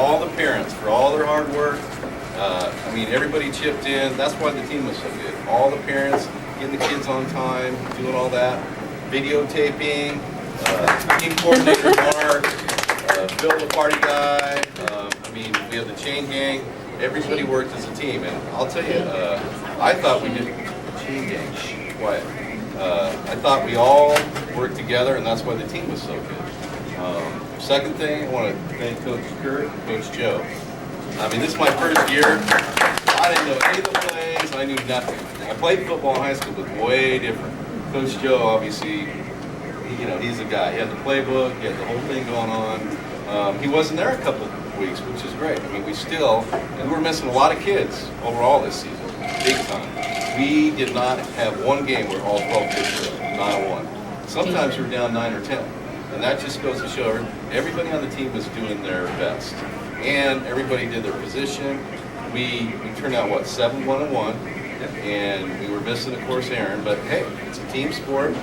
all the parents for all their hard work. I mean, everybody chipped in. That's why the team was so good. All the parents getting the kids on time, doing all that, videotaping, team coordinator Mark, Bill the party guy. I mean, we had the chain gang. Everybody worked as a team, and I'll tell you, I thought we did chain gang. Quiet. I thought we all worked together, and that's why the team was so good. Second thing, I want to thank Coach Kurt and Coach Joe. I mean, this is my first year. I didn't know any of the plays. I knew nothing. I played football in high school, but way different. Coach Joe, obviously, he's the guy. He had the playbook. He had the whole thing going on. He wasn't there a couple of weeks, which is great. I mean, we were missing a lot of kids overall this season, big time. We did not have one game where all 12 kids were, not a one. Sometimes we were down 9 or 10. And that just goes to show everybody on the team was doing their best. And everybody did their position. We turned out, 7-1-1. And we were missing, of course, Aaron. But hey, it's a team sport.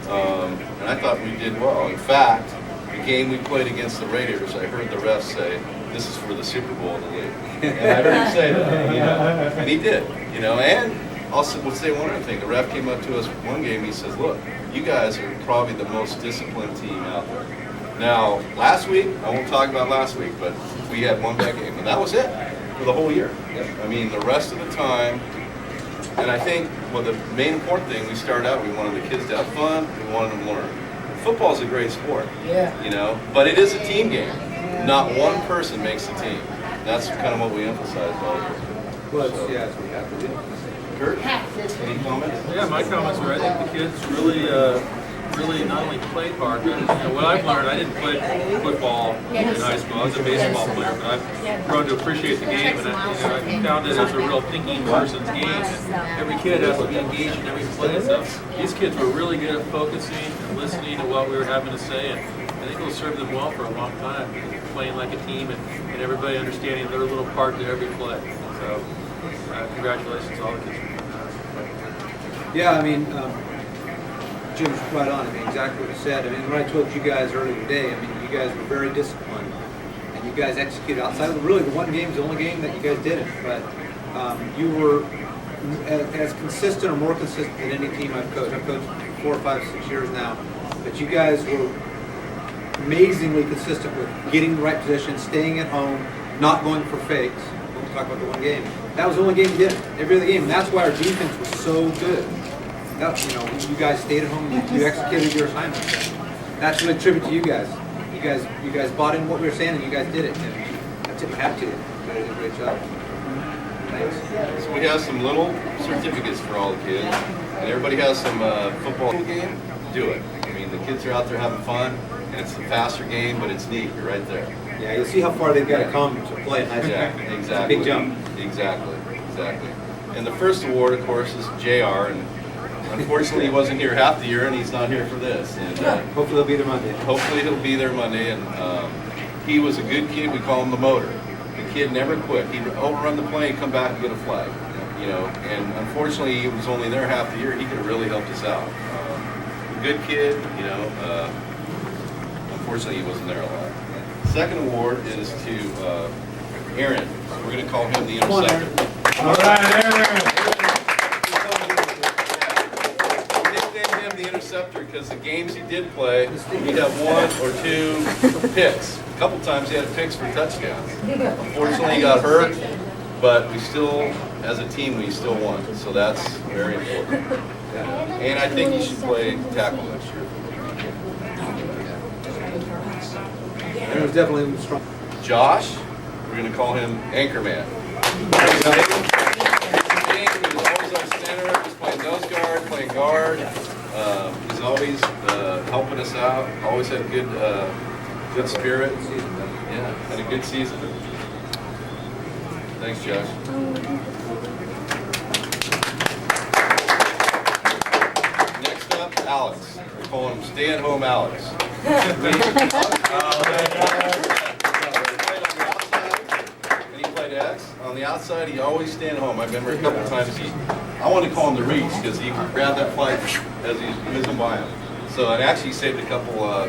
And I thought we did well. In fact, the game we played against the Raiders, I heard the refs say, this is for the Super Bowl of the league. And I heard him say that, and he did, and also would say one other thing. The ref came up to us one game, he says, look, you guys are probably the most disciplined team out there. Now, last week, I won't talk about last week, but we had one bad game, and that was it for the whole year. I mean, the rest of the time, and I think, the main important thing, we started out, we wanted the kids to have fun, we wanted them to learn. Football is a great sport, but it is a team game. Not one person makes the team. That's kind of what we emphasized all year. Well, that's what we have to do. Kurt, any comments? Yeah, my comments were, I think the kids really not only played hard, but what I've learned, I didn't play football in high school. I was a baseball player, but I've grown to appreciate the game, and I found it as a real thinking person's game. And every kid has to be engaged in every play. So these kids were really good at focusing and listening to what we were having to say, and I think it'll serve them well for a long time, playing like a team and everybody understanding their little part to every play. So congratulations to all the kids. Yeah, I mean, Jim's right on. I mean, exactly what he said. I mean, what I told you guys earlier today, I mean, you guys were very disciplined, and you guys executed outside of the one game is the only game that you guys didn't. But you were as consistent or more consistent than any team I've coached. I've coached 4, 5, 6 years now. But you guys were amazingly consistent with getting the right position, staying at home, not going for fakes. We'll talk about the one game. That was the only game you did. Every other game, and that's why our defense was so good. That, you guys stayed at home. You executed your assignments. That's really a tribute to you guys. You guys bought in what we were saying, and you guys did it. And that's it. You have to. You guys did a great job. Thanks. So we have some little certificates for all the kids, and everybody has some football game. Do it. I mean, the kids are out there having fun, and it's a faster game, but it's neat. You're right there. Yeah, you'll see how far they've got to come to play in high school. Yeah, exactly. It's a big jump. Exactly. And the first award, of course, is JR, and unfortunately he wasn't here half the year, and he's not here for this. And hopefully he'll be there Monday. Hopefully he'll be there Monday, and he was a good kid. We call him the motor. The kid never quit. He'd overrun the play and come back and get a flag. And unfortunately he was only there half the year. He could have really helped us out. Good kid, unfortunately he wasn't there a lot. Second award is to Aaron. We're going to call him the interceptor. All right, Aaron. We nicknamed him the interceptor because the games he did play, he'd have 1 or 2 picks. A couple times he had picks for touchdowns. Unfortunately he got hurt, but we still, as a team, we still won. So that's very important. And I think he should play tackle next year. Aaron was definitely strong. Josh, we're going to call him Anchorman. He was always our center, he's playing nose guard, playing guard. He's always helping us out, always had good spirit. Yeah, had a good season. Thanks, Josh. Next up, Alex. We call him Stay-at-Home Alex. On the outside, he always stayed at home. I remember a couple times I want to call him the reach because he could grab that flag as he's whizzing by him. So it actually saved a couple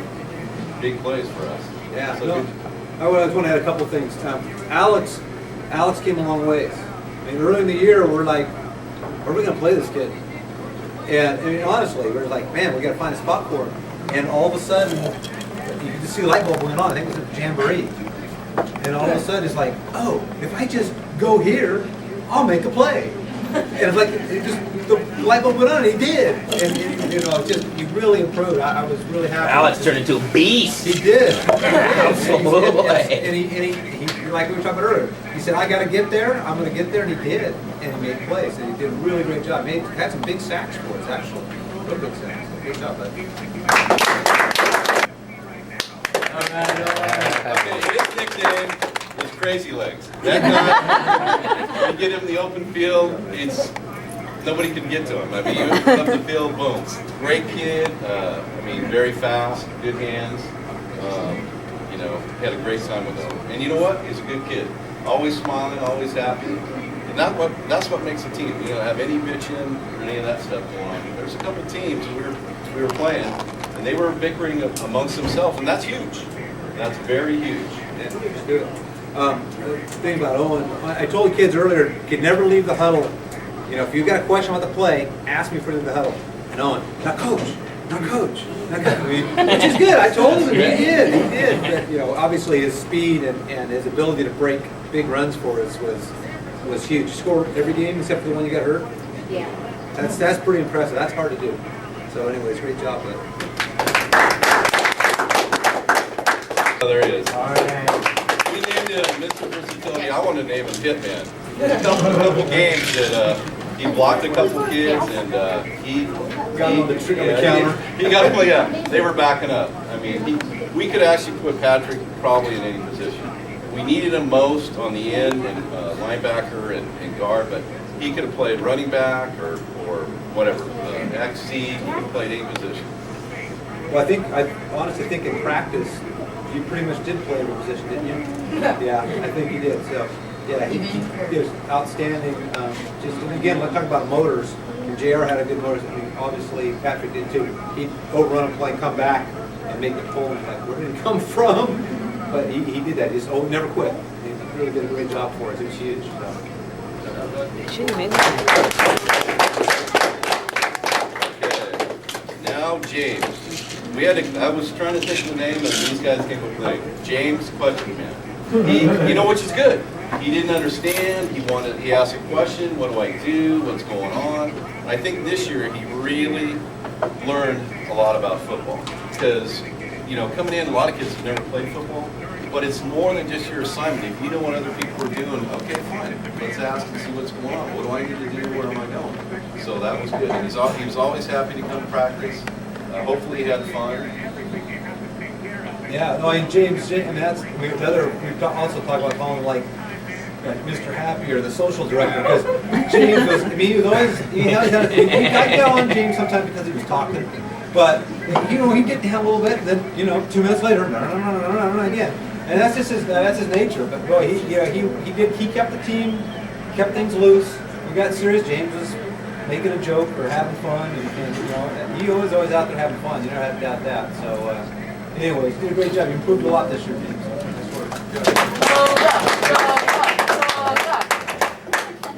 big plays for us. Yeah, so no, I just want to add a couple things. Alex came a long ways. I mean, early in the year, we're like, are we going to play this kid? And I mean, honestly, we're like, man, we got to find a spot for him. And all of a sudden, you can just see the light bulb going on. I think it was at the Jamboree. And all of a sudden, it's like, oh, if I just go here, I'll make a play. And it's like, the light bulb went on, and he did. And you know, he really improved. I was really happy. Alex turned into a beast. He did. Absolutely. And he, like we were talking about earlier, he said, I got to get there, I'm going to get there, and he did. And he made plays, and he did a really great job. He had some big sacks for us, actually. Real big sacks. Good job, buddy. Okay, his nickname is Crazy Legs. That guy, you get him in the open field, nobody can get to him. I mean, you open up the field, boom. Great kid, I mean, very fast, good hands. You know, had a great time with him. And you know what? He's a good kid. Always smiling, always happy. And that's what makes a team. You don't have any bitching or any of that stuff going on. There's a couple teams we were playing, and they were bickering amongst themselves, and that's huge. That's very huge. Yeah, just do it. The thing about Owen, I told the kids earlier, you could never leave the huddle. You know, if you've got a question about the play, ask me for the huddle. And Owen, now coach, not coach. Which is good. I told him he did. But, you know, obviously his speed and his ability to break big runs for us was huge. He scored every game except for the one you got hurt. Yeah. That's pretty impressive. That's hard to do. So anyways, great job, bud. Oh, there he is. All right. We named him Mr. Versatility. I want to name him Hitman. There's a couple games that he blocked a couple kids, and he got him on the counter. He got him. Yeah, they were backing up. I mean, we could actually put Patrick probably in any position. We needed him most on the end and linebacker and guard, but he could have played running back or whatever, XC. He could have played any position. Well, I honestly think in practice, you pretty much did play every position, didn't you? Yeah, I think he did. So, yeah, he was outstanding. And again, let's talk about motors. And JR had a good motor. I mean, obviously, Patrick did too. He'd overrun a play, come back, and make the pull. Like, where did it come from? But he did that. He just never quit. He really did a great job for us. It was huge. Okay. Now James. I was trying to think of the name, and these guys came up with the name. James Question Man. You know, which is good. He didn't understand. He asked a question. What do I do? What's going on? I think this year he really learned a lot about football because, you know, coming in, a lot of kids have never played football, but it's more than just your assignment. If you know what other people are doing, okay, fine. Let's ask and see what's going on. What do I need to do? Where am I going? So that was good. And he was always happy to come practice. Hopefully he had fun. Yeah, no, and James, and that's we've also talked about calling him like Mr. Happy or the social director because James was. I mean, he was always. I get on James sometimes because he was talking, but you know he did have a little bit. Then 2 minutes later, no, again, and that's just that's his nature. But boy, he kept the team, kept things loose. We got serious. James was making a joke or having fun, and he was always out there having fun. You never had to doubt that. So, anyways, did a great job. You improved a lot this year.